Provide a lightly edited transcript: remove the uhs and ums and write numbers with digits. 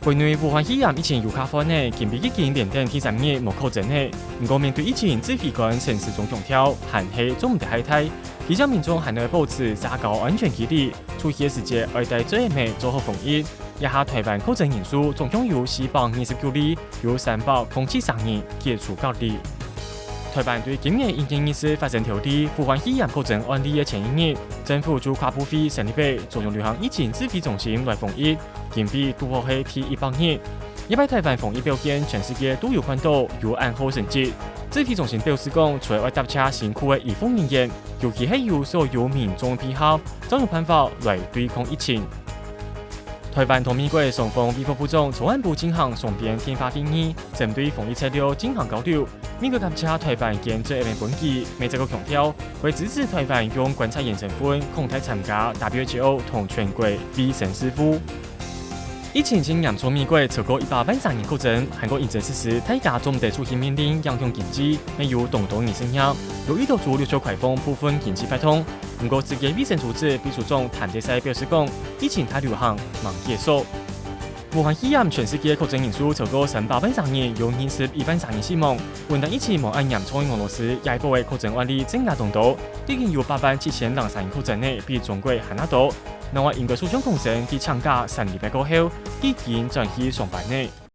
国内武汉肺炎疫情有卡翻呢，近比已经连登第3日无确诊呢。不过面对疫情，指挥官城市中强调，限系总唔得懈怠，提醒民众还能保持社交安全距离，出去嘅时节要带最美做好防疫。一下台湾确诊人数总共有429例，有373人解除隔离。台湾对今年疫情疫情发生调低武汉肺炎确诊案例的前一日，政府就跨部会成立了中央流行疫情指挥中心来防疫，近比突破係第100日。一摆台湾防疫表现，全世界都有看到有按好成绩。指挥中心表示讲，除了搭车辛苦的医护人员，尤其係有所有民众配合，找有办法来对抗疫情。台湾同美国双方卫福部长草案部进行双边电话会议，针对防疫策略进行交流。美国搭车台湾建设一名本机，美国强调会支持台湾用观察员身份控台参加 WHO 同全国卫生事务。疫情经严重美国超过113人确诊，韩国疫情实施大家总得出现面临影响经济，没有动荡而生效，有意图做六球开放部分经济发通。不过，世界卫生组织秘书长谭德赛表示讲，疫情太流行，忙结束。武汉肺炎全世界确诊人数超过313人，有21人死亡。混蛋疫情无按严重的俄罗斯，也部的确诊案例增加众多，已经有87003人确诊的，比中国还要多。另外，英国首相强生伫长假3礼拜过后，已经转去上班呢。